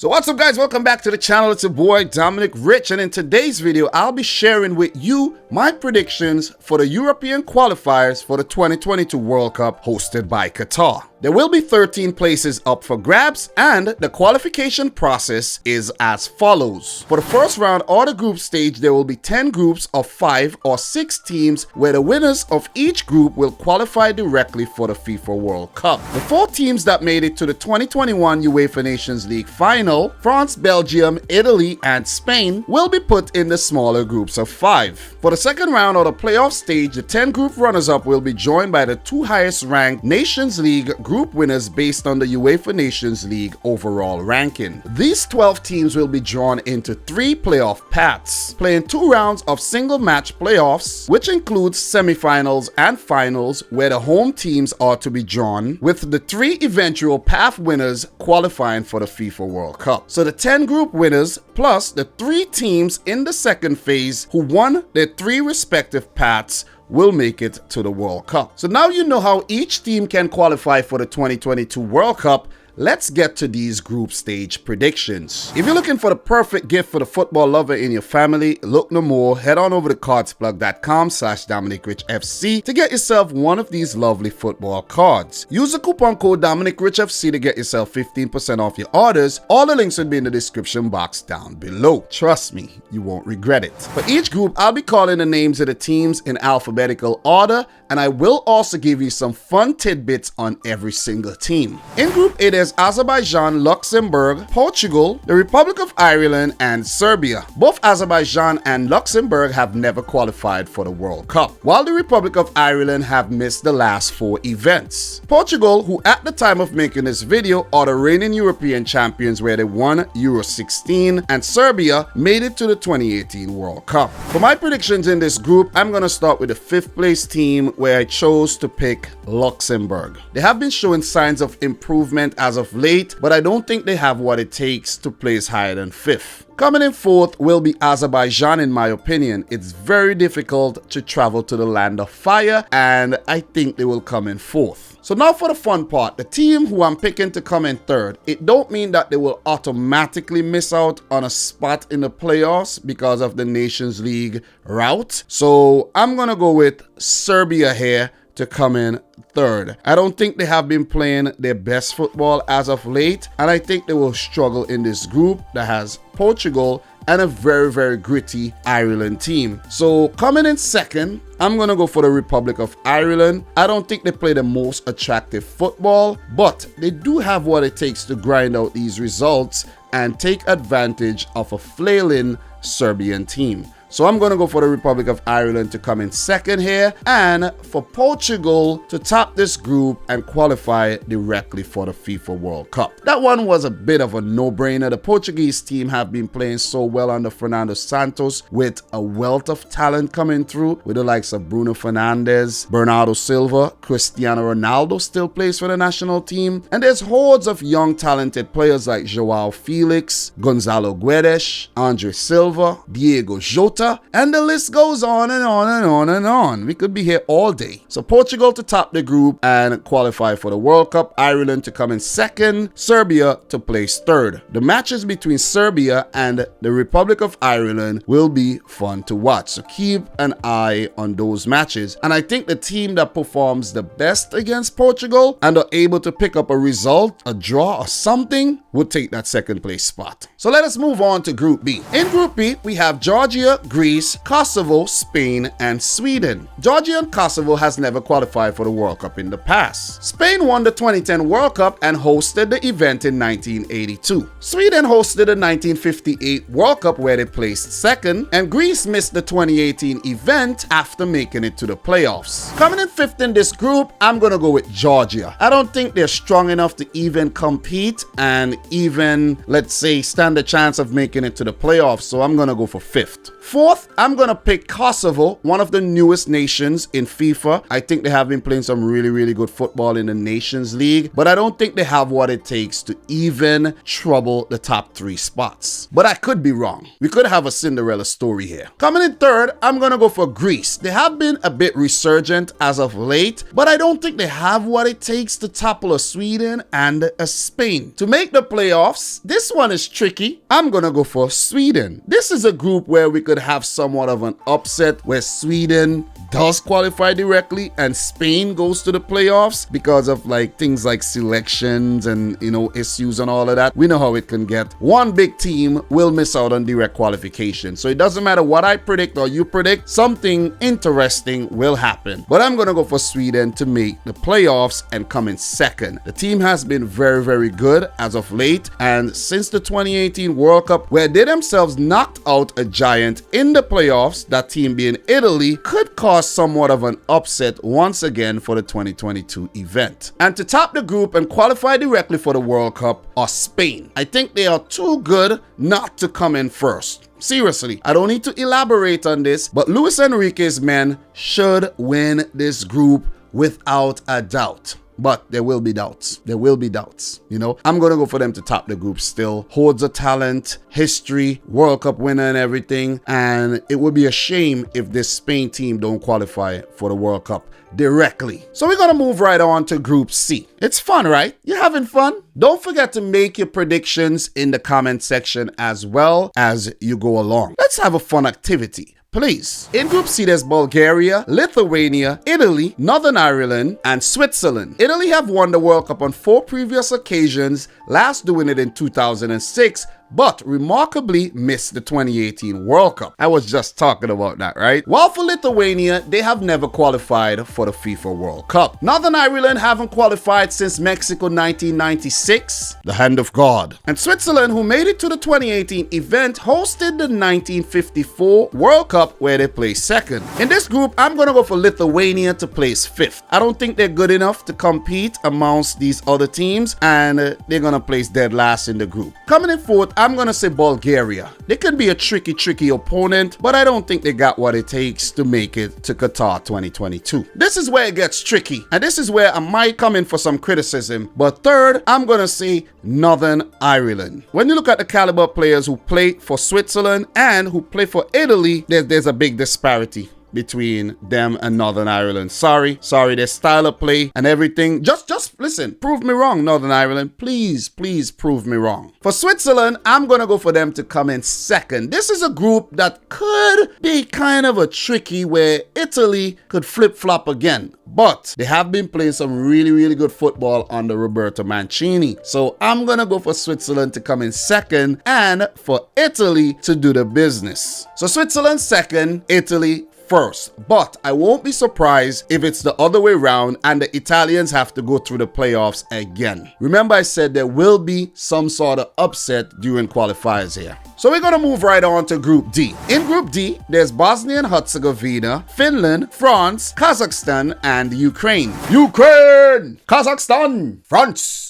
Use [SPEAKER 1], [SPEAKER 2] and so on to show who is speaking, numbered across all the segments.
[SPEAKER 1] So what's up guys, welcome back to the channel. It's your boy Dominic Rich, and in today's video I'll be sharing with you my predictions for the European qualifiers for the 2022 World Cup hosted by Qatar. There will be 13 places up for grabs, and the qualification process is as follows. For the first round or the group stage, there will be 10 groups of 5 or 6 teams where the winners of each group will qualify directly for the FIFA World Cup. The 4 teams that made it to the 2021 UEFA Nations League final, France, Belgium, Italy, and Spain, will be put in the smaller groups of 5. For the second round or the playoff stage, the 10 group runners-up will be joined by the 2 highest ranked Nations League group winners based on the UEFA Nations League overall ranking. These 12 teams will be drawn into 3 playoff paths, playing 2 rounds of single match playoffs, which includes semifinals and finals where the home teams are to be drawn, with the 3 eventual path winners qualifying for the FIFA World Cup. So the 10 group winners plus the 3 teams in the second phase who won their 3 respective paths will make it to the World Cup. So now you know how each team can qualify for the 2022 World Cup. Let's get to these group stage predictions. If you're looking for the perfect gift for the football lover in your family, look no more. Head on over to cardsplug.com/DominicRichFC to get yourself one of these lovely football cards. Use the coupon code DominicRichFC to get yourself 15% off your orders. All the links will be in the description box down below. Trust me, you won't regret it. For each group, I'll be calling the names of the teams in alphabetical order, and I will also give you some fun tidbits on every single team. In Group A, there's Azerbaijan, Luxembourg, Portugal, the Republic of Ireland, and Serbia. Both Azerbaijan and Luxembourg have never qualified for the World Cup, while the Republic of Ireland have missed the last 4 events. Portugal, who at the time of making this video are the reigning European champions where they won Euro 16, and Serbia made it to the 2018 World Cup. For my predictions in this group, I'm going to start with the 5th place team, where I chose to pick Luxembourg. They have been showing signs of improvement as of late, but I don't think they have what it takes to place higher than 5th. Coming in 4th will be Azerbaijan in my opinion. It's very difficult to travel to the land of fire, and I think they will come in 4th. So now for the fun part, the team who I'm picking to come in 3rd, it don't mean that they will automatically miss out on a spot in the playoffs because of the Nations League route. So I'm gonna go with Serbia here to come in 3rd. I don't think they have been playing their best football as of late, and I think they will struggle in this group that has Portugal and a very gritty Ireland team. So coming in 2nd, I'm gonna go for the Republic of Ireland. I don't think they play the most attractive football, but they do have what it takes to grind out these results and take advantage of a flailing Serbian team. So I'm going to go for the Republic of Ireland to come in 2nd here, and for Portugal to top this group and qualify directly for the FIFA World Cup. That one was a bit of a no-brainer. The Portuguese team have been playing so well under Fernando Santos, with a wealth of talent coming through, with the likes of Bruno Fernandes, Bernardo Silva, Cristiano Ronaldo still plays for the national team, and there's hordes of young talented players like Joao Felix, Gonzalo Guedes, Andre Silva, Diego Jota, and the list goes on and on and on and on. We could be here all day. So Portugal to top the group and qualify for the World Cup, Ireland to come in 2nd, Serbia to place 3rd. The matches between Serbia and the Republic of Ireland will be fun to watch, so keep an eye on those matches. And I think the team that performs the best against Portugal and are able to pick up a result, a draw or something, would take that 2nd place spot. So let us move on to Group B. In Group B, we have Georgia, Greece, Kosovo, Spain, and Sweden. Georgia and Kosovo has never qualified for the World Cup in the past. Spain won the 2010 World Cup and hosted the event in 1982. Sweden hosted the 1958 World Cup where they placed 2nd, and Greece missed the 2018 event after making it to the playoffs. Coming in 5th in this group, I'm gonna go with Georgia. I don't think they're strong enough to even compete and even, let's say, stand a chance of making it to the playoffs, so I'm gonna go for 5th. fourth, I'm gonna pick Kosovo, one of the newest nations in FIFA. I think they have been playing some really good football in the Nations League, but I don't think they have what it takes to even trouble the top 3 spots. But I could be wrong. We could have a Cinderella story here. Coming in third, I'm gonna go for Greece. They have been a bit resurgent as of late, but I don't think they have what it takes to topple a Sweden and a Spain. To make the playoffs, this one is tricky. I'm gonna go for Sweden. This is a group where we could have somewhat of an upset where Sweden does qualify directly and Spain goes to the playoffs because of things like selections and issues and all of that. We know how it can get. One big team will miss out on direct qualification. So it doesn't matter what I predict or you predict, something interesting will happen. But I'm gonna go for Sweden to make the playoffs and come in second. The team has been very good as of late, and since the 2018 World Cup, where they themselves knocked out a giant in the playoffs, that team being Italy, could cause somewhat of an upset once again for the 2022 event. And to top the group and qualify directly for the World Cup are Spain. I think they are too good not to come in first. Seriously, I don't need to elaborate on this, but Luis Enrique's men should win this group without a doubt. But there will be doubts. There will be doubts. I'm going to go for them to top the group still. Hordes of talent, history, World Cup winner and everything. And it would be a shame if this Spain team don't qualify for the World Cup directly. So we're going to move right on to Group C. It's fun, right? You're having fun? Don't forget to make your predictions in the comment section as well as you go along. Let's have a fun activity. Please. In Group C, there's Bulgaria, Lithuania, Italy, Northern Ireland, and Switzerland. Italy have won the World Cup on 4 previous occasions, last doing it in 2006, but remarkably missed the 2018 World Cup. I was just talking about that, right? While for Lithuania, they have never qualified for the FIFA World Cup. Northern Ireland haven't qualified since Mexico 1996, the hand of God. And Switzerland, who made it to the 2018 event, hosted the 1954 World Cup where they placed second. In this group, I'm gonna go for Lithuania to place 5th. I don't think they're good enough to compete amongst these other teams, and they're gonna place dead last in the group. Coming in 4th, I'm gonna say Bulgaria. They can be a tricky opponent, but I don't think they got what it takes to make it to Qatar 2022. This is where it gets tricky, and this is where I might come in for some criticism. But third, I'm gonna say Northern Ireland. When you look at the caliber of players who play for Switzerland and who play for Italy, there's a big disparity between them and Northern Ireland. Sorry, their style of play and everything. Just listen, prove me wrong, Northern Ireland. Please prove me wrong. For Switzerland, I'm gonna go for them to come in second. This is a group that could be kind of a tricky where Italy could flip-flop again. But they have been playing some really good football under Roberto Mancini. So I'm gonna go for Switzerland to come in second and for Italy to do the business. So Switzerland second, Italy first. But I won't be surprised if it's the other way around and the Italians have to go through the playoffs again. Remember, I said there will be some sort of upset during qualifiers here. So we're gonna move right on to Group D. In Group D, there's Bosnia and Herzegovina, Finland, France, Kazakhstan, and Ukraine. Ukraine! Kazakhstan! France!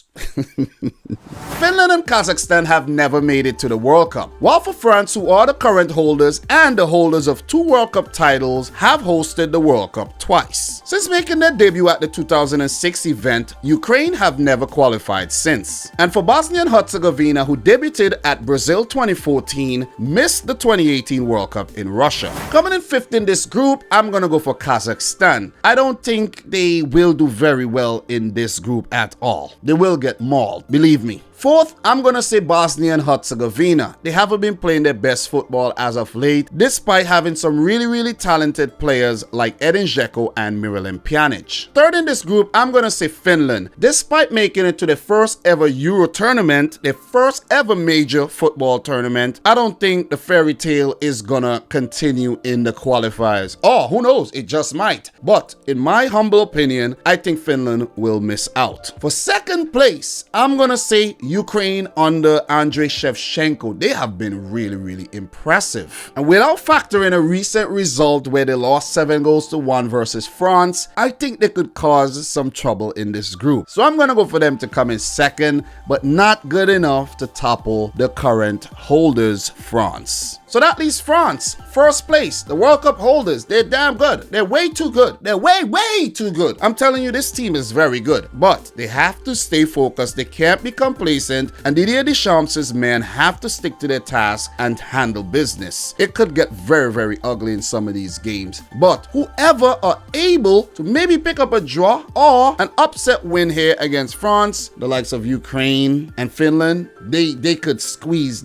[SPEAKER 1] Finland and Kazakhstan have never made it to the World Cup, while for France, who are the current holders and the holders of 2 World Cup titles, have hosted the World Cup twice. Since making their debut at the 2006 event, Ukraine have never qualified since. And for Bosnia and Herzegovina, who debuted at Brazil 2014, missed the 2018 World Cup in Russia. Coming in 5th in this group, I'm gonna go for Kazakhstan. I don't think they will do very well in this group at all. They will get mauled, believe me. 4th, I'm gonna say Bosnia and Herzegovina. They haven't been playing their best football as of late, despite having some really talented players like Edin Dzeko and Miralem Pjanic. 3rd in this group, I'm gonna say Finland. Despite making it to their first ever Euro tournament, their first ever major football tournament, I don't think the fairy tale is gonna continue in the qualifiers. Or who knows, it just might. But in my humble opinion, I think Finland will miss out. For 2nd place, I'm gonna say Ukraine under Andrei Shevchenko. They have been really impressive. And without factoring a recent result where they lost 7-1 versus France, I think they could cause some trouble in this group. So I'm gonna go for them to come in 2nd, but not good enough to topple the current holders, France. So that leaves France, first place, the World Cup holders. They're damn good. They're way too good. They're way too good. I'm telling you, this team is very good, but they have to stay focused. They can't be complacent, and Didier Deschamps' men have to stick to their task and handle business. It could get very ugly in some of these games, but whoever are able to maybe pick up a draw or an upset win here against France, the likes of Ukraine and Finland, they could squeeze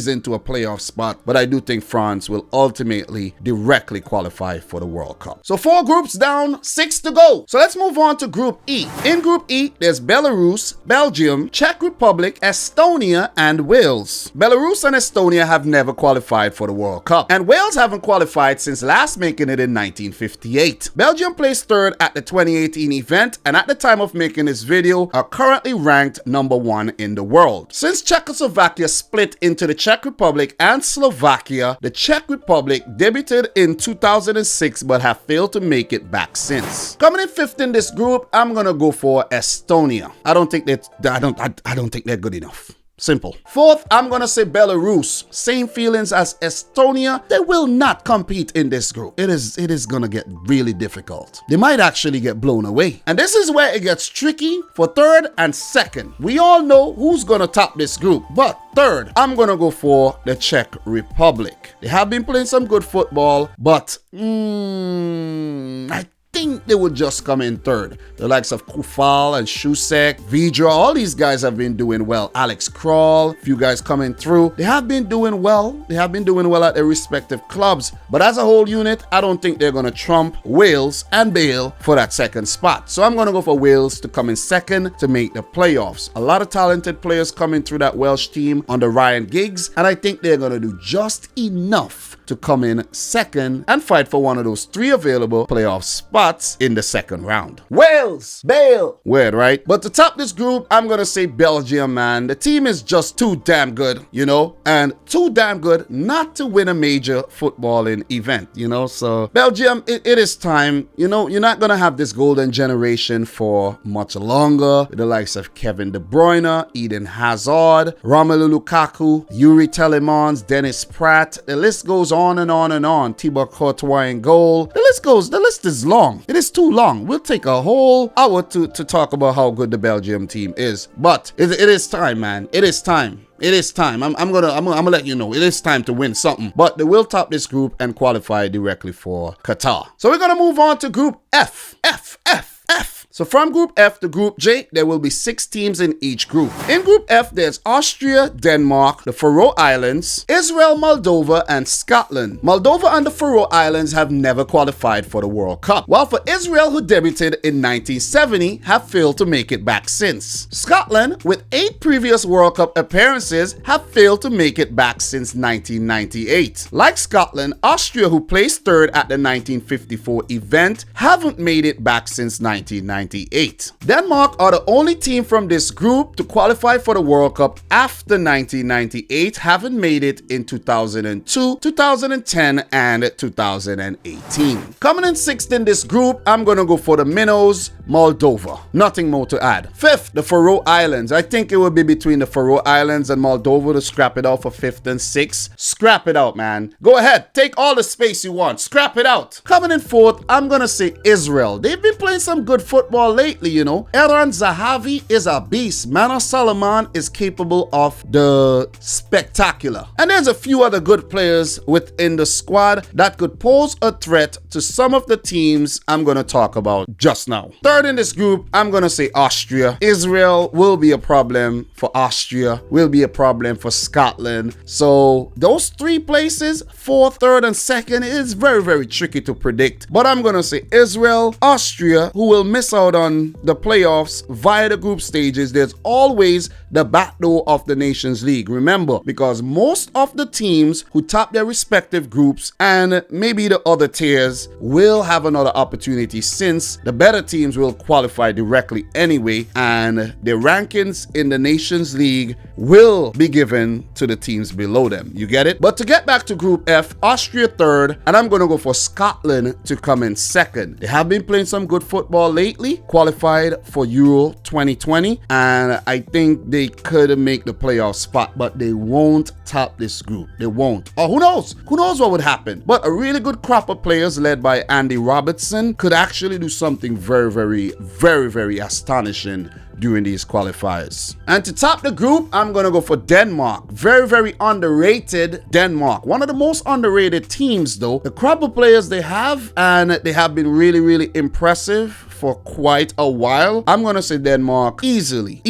[SPEAKER 1] into a playoff spot. But I do think France will ultimately directly qualify for the World Cup. So 4 groups down, 6 to go. So let's move on to Group E. In Group E, there's Belarus, Belgium, Czech Republic, Estonia, and Wales. Belarus and Estonia have never qualified for the World Cup, and Wales haven't qualified since last making it in 1958. Belgium placed 3rd at the 2018 event, and at the time of making this video are currently ranked number 1 in the world. Since Czechoslovakia split into the Czech Republic and Slovakia, the Czech Republic debuted in 2006 but have failed to make it back since. Coming in 5th in this group, I'm gonna go for Estonia. I don't think they're good enough. Simple. 4th, I'm gonna say Belarus. Same feelings as Estonia. They will not compete in this group. It is gonna get really difficult. They might actually get blown away. And this is where it gets tricky for 3rd and 2nd. We all know who's gonna top this group, but 3rd, I'm gonna go for the Czech Republic. They have been playing some good football, but I think they would just come in 3rd. The likes of Kufal and Shusek, Vidra, all these guys have been doing well. Alex Kroll, few guys coming through. They have been doing well. They have been doing well at their respective clubs. But as a whole unit, I don't think they're going to trump Wales and Bale for that 2nd spot. So I'm going to go for Wales to come in 2nd to make the playoffs. A lot of talented players coming through that Welsh team under Ryan Giggs, and I think they're going to do just enough to come in 2nd and fight for one of those 3 available playoff spots in the 2nd round. Wales, Bale. Weird, right? But to top this group, I'm gonna say Belgium, man. The team is just too damn good, you know, and too damn good not to win a major footballing event, you know. So Belgium, it is time. You know, you're not gonna have this golden generation for much longer. The likes of Kevin De Bruyne, Eden Hazard, Romelu Lukaku, Yuri Telemans, Dennis Pratt. The list goes on and on and on. Thibaut Courtois in goal. The list is long. It is too long. We'll take a whole hour to talk about how good the Belgium team is. But it is time, man. It is time. It is time. I'm gonna let you know. It is time to win something. But they will top this group and qualify directly for Qatar. So we're gonna move on to Group F. So from Group F to Group J, there will be 6 teams in each group. In Group F, there's Austria, Denmark, the Faroe Islands, Israel, Moldova, and Scotland. Moldova and the Faroe Islands have never qualified for the World Cup, while for Israel, who debuted in 1970, have failed to make it back since. Scotland, with 8 previous World Cup appearances, have failed to make it back since 1998. Like Scotland, Austria, who placed 3rd at the 1954 event, haven't made it back since 1998. Denmark are the only team from this group to qualify for the World Cup after 1998, having made it in 2002, 2010, and 2018. Coming in 6th in this group, I'm gonna go for the Minnows, Moldova. Nothing more to add. 5th, the Faroe Islands. I think it would be between the Faroe Islands and Moldova to scrap it out for 5th and 6th. Scrap it out, man. Go ahead, take all the space you want. Scrap it out. Coming in 4th, I'm gonna say Israel. They've been playing some good football lately, you know. Eran Zahavi is a beast. Manor Solomon is capable of the spectacular. And there's a few other good players within the squad that could pose a threat to some of the teams I'm going to talk about just now. 3rd in this group, I'm going to say Austria. Israel will be a problem for Austria, will be a problem for Scotland. So those 3 places, 4th, 3rd, and 2nd, is very tricky to predict. But I'm going to say Israel, Austria, who will miss out on the playoffs via the group stages. There's always the back door of the Nations League. Remember, because most of the teams who top their respective groups and maybe the other tiers will have another opportunity, since the better teams will qualify directly anyway, and the rankings in the Nations League will be given to the teams below them. You get it? But to get back to Group F, Austria 3rd, and I'm going to go for Scotland to come in 2nd. They have been playing some good football saw lately qualified for Euro 2020, and I think they could make the playoff spot, but they won't top this group. They won't. Or who knows? Who knows what would happen? But a really good crop of players led by Andy Robertson could actually do something very astonishing during these qualifiers. And to top the group, I'm gonna go for Denmark. Very underrated Denmark. One of the most underrated teams though. The crop of players they have, and they have been really impressive for quite a while. I'm gonna say Denmark easily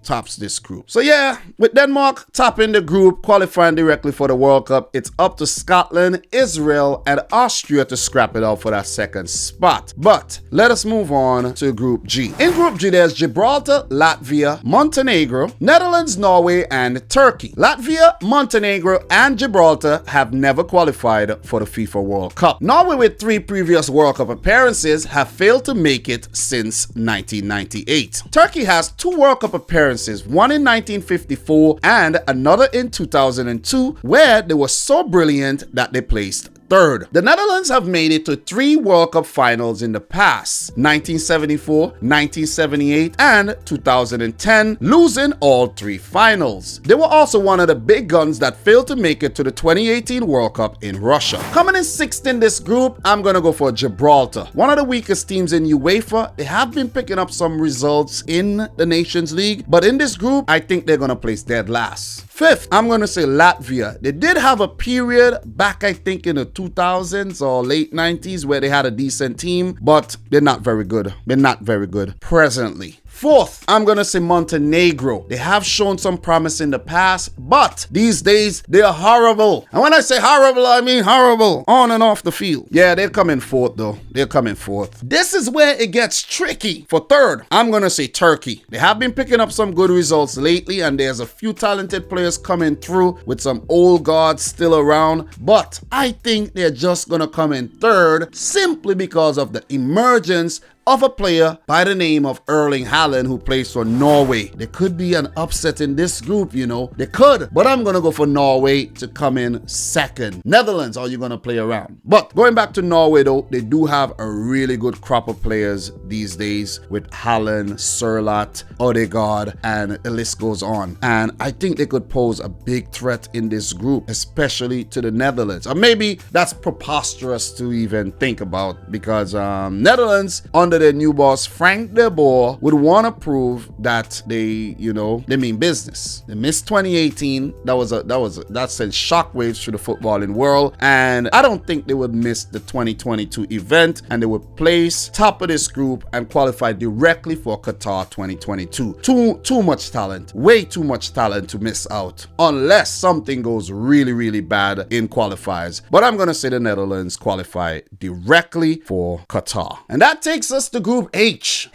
[SPEAKER 1] tops this group. So yeah, with Denmark topping the group, qualifying directly for the World Cup, it's up to Scotland, Israel, and Austria to scrap it out for that second spot. But let us move on to Group G. In Group G, there's Gibraltar, Latvia, Montenegro, Netherlands, Norway, and Turkey. Latvia, Montenegro, and Gibraltar have never qualified for the FIFA World Cup. Norway, with 3 previous World Cup appearances, have failed to make it since 1998. Turkey has 2 World Cup appearances, one in 1954 and another in 2002, where they were so brilliant that they placed 3rd. The Netherlands have made it to 3 World Cup finals in the past, 1974, 1978, and 2010, losing all 3 finals. They were also one of the big guns that failed to make it to the 2018 World Cup in Russia. Coming in 6th in this group, I'm gonna go for Gibraltar. One of the weakest teams in UEFA. They have been picking up some results in the Nations League, but in this group, I think they're gonna place dead last. 5th, I'm gonna say Latvia. They did have a period back, I think, in the 2000s or late 90s where they had a decent team, but they're not very good. They're not very good presently. 4th, I'm gonna say Montenegro. They have shown some promise in the past, but these days they are horrible. And when I say horrible, I mean horrible on and off the field. Yeah, they're coming 4th though. They're coming 4th. This is where it gets tricky. For 3rd, I'm gonna say Turkey. They have been picking up some good results lately, and there's a few talented players coming through with some old guards still around, but I think they're just gonna come in 3rd simply because of the emergence of a player by the name of Erling Haaland, who plays for Norway. There could be an upset in this group, you know. They could, but I'm gonna go for Norway to come in 2nd. Netherlands, are you gonna play around? But going back to Norway though, they do have a really good crop of players these days with Haaland, Sørloth, Odegaard, and the list goes on. And I think they could pose a big threat in this group, especially to the Netherlands. Or maybe that's preposterous to even think about, because Netherlands, under their new boss Frank de Boer, would want to prove that they mean business. They missed 2018. That sent shockwaves through the footballing world, and I don't think they would miss the 2022 event, and they would place top of this group and qualify directly for Qatar 2022. Too much talent, way too much talent to miss out, unless something goes really bad in qualifiers. But I'm gonna say the Netherlands qualify directly for Qatar, and that takes us to Group H.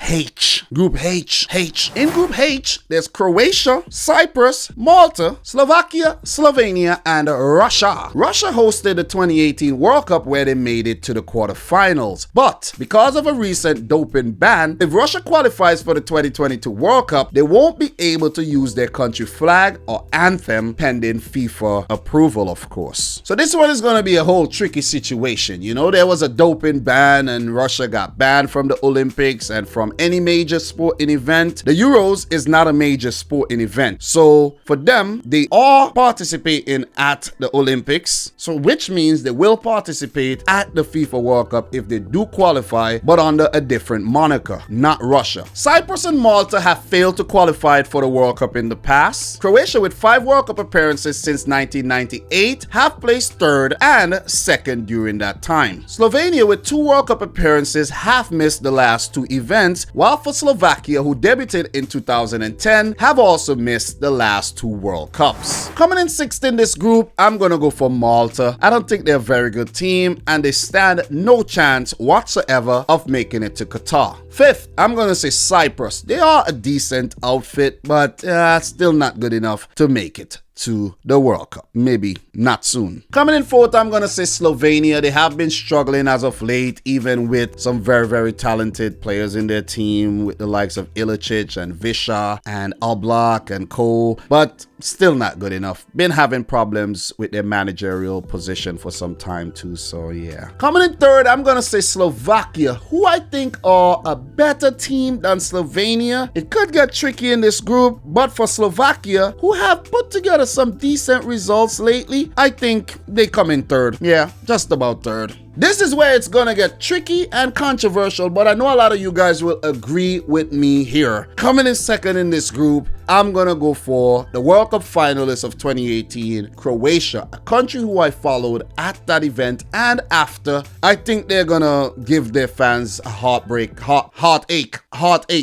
[SPEAKER 1] Group H. In Group H, there's Croatia, Cyprus, Malta, Slovakia, Slovenia, and Russia. Russia hosted the 2018 World Cup, where they made it to the quarterfinals. But because of a recent doping ban, if Russia qualifies for the 2022 World Cup, they won't be able to use their country flag or anthem pending FIFA approval, of course. So this one is going to be a whole tricky situation. You know, there was a doping ban and Russia got banned from the Olympics and from any major sporting event. The Euros is not a major sporting event, so for them, they are participating at the Olympics, so which means they will participate at the FIFA World Cup if they do qualify, but under a different moniker, not Russia. Cyprus and Malta have failed to qualify for the World Cup in the past. Croatia, with 5 World Cup appearances since 1998, have placed 3rd and 2nd during that time. Slovenia, with 2 World Cup appearances, have missed the last 2 events, while for Slovakia, who debuted in 2010, have also missed the last 2 World Cups. Coming in 6th in this group, I'm gonna go for Malta. I don't think they're a very good team, and they stand no chance whatsoever of making it to Qatar. 5th, I'm gonna say Cyprus. They are a decent outfit, but still not good enough to make it to the World Cup. Maybe not soon. Coming in 4th, I'm gonna say Slovenia. They have been struggling as of late, even with some very talented players in their team, with the likes of Ilicic and Visha and Oblak and Cole. But still not good enough. Been having problems with their managerial position for some time too, so yeah. Coming in third, I'm gonna say Slovakia, who I think are a better team than Slovenia. It could get tricky in this group, but for Slovakia, who have put together some decent results lately, I think they come in third. Yeah, just about third. This is where it's gonna get tricky and controversial, but I know a lot of you guys will agree with me here. Coming in second in this group, I'm gonna go for the World Cup finalists of 2018, Croatia, a country who I followed at that event and after. I think they're gonna give their fans a heartbreak, heartache,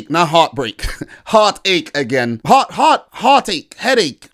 [SPEAKER 1] not heartbreak, heartache again, heartache, headache.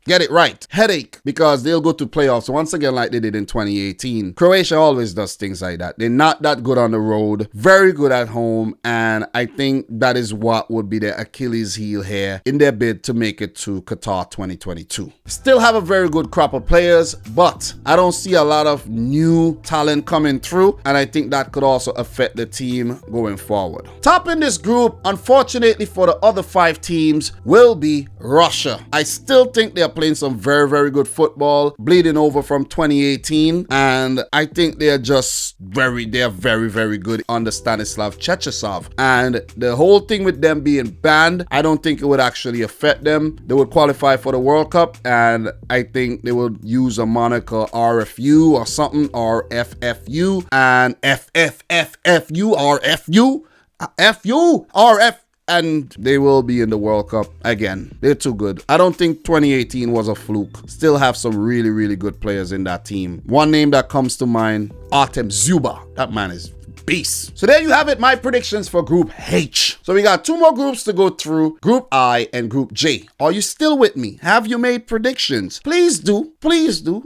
[SPEAKER 1] Get it right. Headache. Because they'll go to playoffs once again like they did in 2018. Croatia always does things like that. They're not that good on the road. Very good at home. And I think that is what would be their Achilles heel here in their bid to make it to Qatar 2022. Still have a very good crop of players, but I don't see a lot of new talent coming through. And I think that could also affect the team going forward. Top in this group, unfortunately for the other 5 teams, will be Russia. I still think they're playing some very, very good football, bleeding over from 2018, and I think they're very, very good under Stanislav Cherchesov. And the whole thing with them being banned, I don't think it would actually affect them. They would qualify for the World Cup, and I think they would use a moniker RFU or something, or FFU, and RF, and they will be in the World Cup again. They're too good. I don't think 2018 was a fluke. Still have some really, really good players in that team. One name that comes to mind, Artem Zuba. That man is beast. So there you have it, my predictions for Group H. So we got 2 more groups to go through, Group I and Group J. Are you still with me? Have you made predictions? Please do,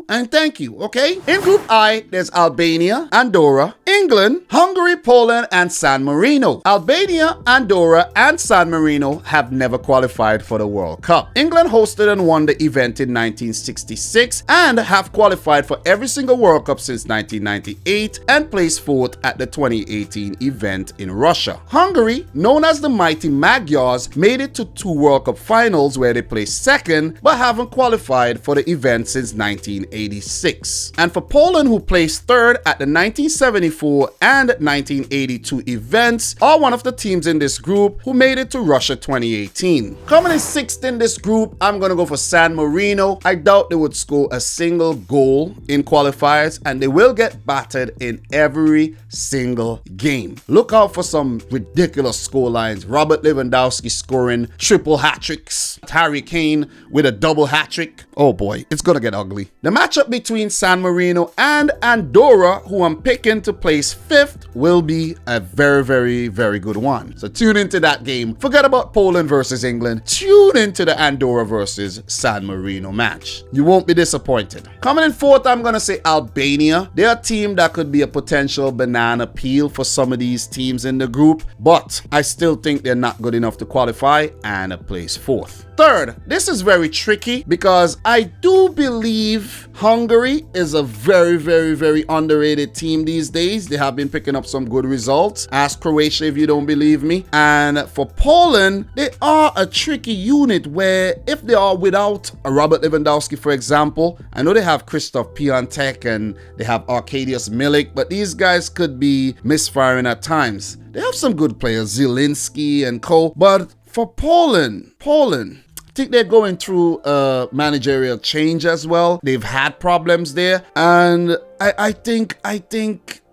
[SPEAKER 1] and thank you, okay? In Group I, there's Albania, Andorra, England, Hungary, Poland, and San Marino. Albania, Andorra, and San Marino have never qualified for the World Cup. England hosted and won the event in 1966 and have qualified for every single World Cup since 1998 and placed 4th at the 2018 event in Russia. Hungary, known as the Mighty Magyars, made it to 2 World Cup finals where they placed 2nd but haven't qualified for the event since 1986. And for Poland, who placed 3rd at the 1974 and 1982 events, are one of the teams in this group who made it to Russia 2018. Coming in 6th in this group, I'm gonna go for San Marino. I doubt they would score a single goal in qualifiers, and they will get battered in every single game. Look out for some ridiculous score lines. Robert Lewandowski scoring triple hat-tricks. Harry Kane with a double hat-trick. Oh boy, it's gonna get ugly. The matchup between San Marino and Andorra, who I'm picking to place 5th, will be a very, very good one. So tune into that game. Forget about Poland versus England. Tune into the Andorra versus San Marino match. You won't be disappointed. Coming in 4th, I'm gonna say Albania. They're a team that could be a potential banana peel for some of these teams in the group, but I still think they're not good enough to qualify and place 4th. 3rd, this is very tricky because I do believe Hungary is a very underrated team these days. They have been picking up some good results. Ask Croatia if you don't believe me. And for Poland, they are a tricky unit where if they are without a Robert Lewandowski, for example, I know they have Krzysztof Piątek and they have Arkadiusz Milik, but these guys could be misfiring at times. They have some good players, Zielinski and co, but for Poland, I think they're going through a managerial change as well. They've had problems there, and I think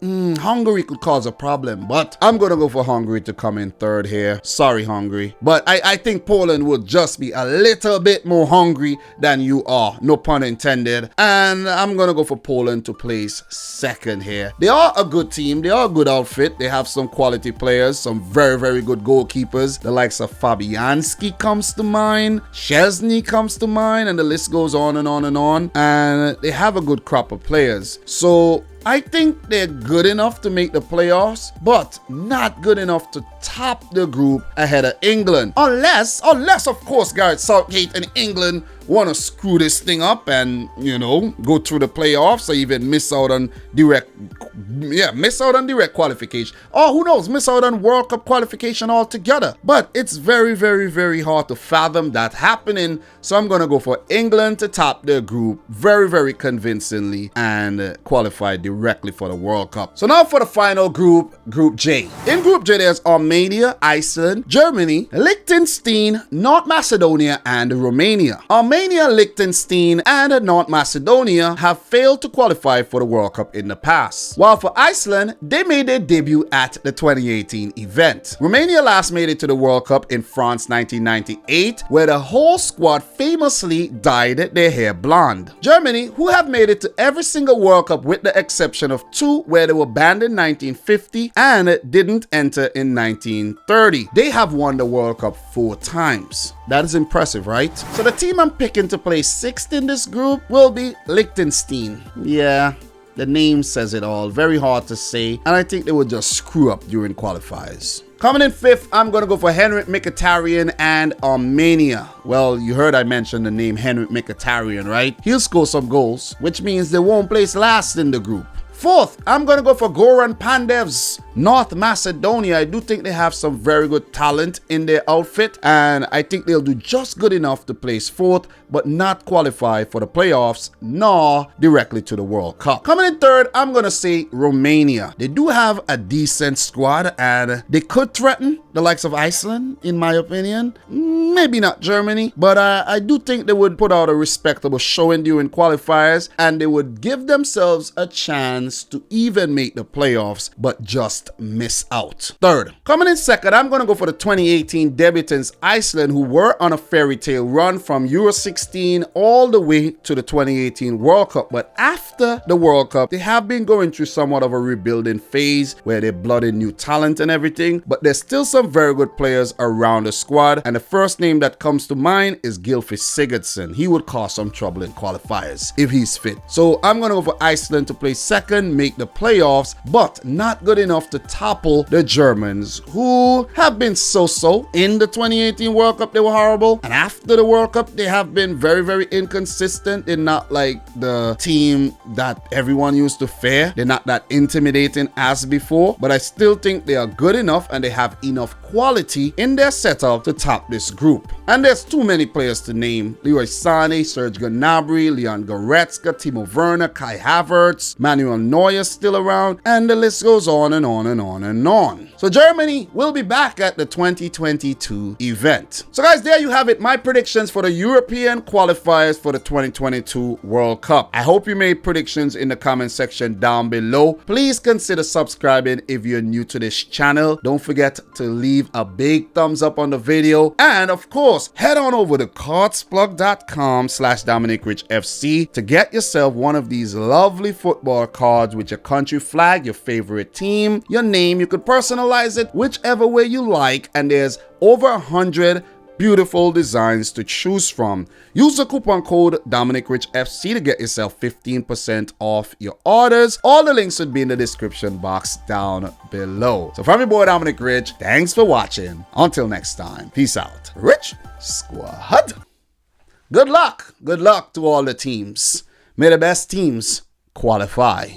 [SPEAKER 1] Hungary could cause a problem, but I'm gonna go for Hungary to come in 3rd here. Sorry, Hungary, but I think Poland would just be a little bit more hungry than you are, no pun intended, and I'm gonna go for Poland to place 2nd here. They are a good team. They are a good outfit. They have some quality players, some very good goalkeepers. The likes of Fabianski comes to mind, Szczesny comes to mind, and the list goes on and on and on, and they have a good crop of players. So I think they're good enough to make the playoffs, but not good enough to top the group ahead of England. Unless of course, Gareth Southgate and England want to screw this thing up and, you know, go through the playoffs or even miss out on direct qualification. Or who knows, miss out on World Cup qualification altogether. But it's very, very, very hard to fathom that happening. So I'm going to go for England to top their group very, very convincingly and qualify directly for the World Cup. So now for the final group, Group J. In Group J, there's Armenia, Iceland, Germany, Liechtenstein, North Macedonia, and Romania. Armenia, Liechtenstein, and North Macedonia have failed to qualify for the World Cup in the past. While for Iceland, they made their debut at the 2018 event. Romania last made it to the World Cup in France 1998, where the whole squad famously dyed their hair blonde. Germany, who have made it to every single World Cup with the exception of 2 where they were banned in 1950 and didn't enter in 1930. They have won the World Cup 4 times. That is impressive, right? So the team I'm picking to play 6th in this group will be Liechtenstein. Yeah, the name says it all. Very hard to say, and I think they would just screw up during qualifiers. Coming in 5th, I'm going to go for Henrik Mkhitaryan and Armenia. Well, you heard I mentioned the name Henrik Mkhitaryan, right? He'll score some goals, which means they won't place last in the group. 4th, I'm going to go for Goran Pandev's North Macedonia. I do think they have some very good talent in their outfit, and I think they'll do just good enough to place 4th, but not qualify for the playoffs, nor directly to the World Cup. Coming in 3rd, I'm going to say Romania. They do have a decent squad, and they could threaten the likes of Iceland, in my opinion. Maybe not Germany, but I do think they would put out a respectable showing during qualifiers, and they would give themselves a chance to even make the playoffs, but just miss out. 3rd, coming in 2nd, I'm going to go for the 2018 debutants Iceland, who were on a fairy tale run from Euro 16 all the way to the 2018 World Cup. But after the World Cup, they have been going through somewhat of a rebuilding phase where they blood in new talent and everything, but there's still some very good players around the squad, and the first name that comes to mind is Gylfi Sigurdsson. He would cause some trouble in qualifiers if he's fit. So I'm going to go for Iceland to play 2nd, make the playoffs, but not good enough to topple the Germans, who have been so-so. In the 2018 World Cup, they were horrible, and after the World Cup, they have been very, very inconsistent. They're not like the team that everyone used to fear. They're not that intimidating as before, but I still think they are good enough and they have enough quality in their setup to top this group. And there's too many players to name. Leroy Sané, Serge Gnabry, Leon Goretzka, Timo Werner, Kai Havertz, Manuel Neuer still around, and the list goes on and on and on and on. So Germany will be back at the 2022 event. So guys, there you have it, my predictions for the European qualifiers for the 2022 World Cup. I hope you made predictions in the comment section down below. Please consider subscribing if you're new to this channel. Don't forget to leave a big thumbs up on the video, and of course head on over to cardsplug.com/DominicRichFC to get yourself one of these lovely football cards with your country flag, your favorite team, your name. You could personalize it whichever way you like, and there's over 100 beautiful designs to choose from. Use the coupon code DominicRichFC to get yourself 15% off your orders. All the links would be in the description box down below. So from your boy Dominic Rich, thanks for watching. Until next time, peace out. Rich Squad. Good luck to all the teams. May the best teams qualify.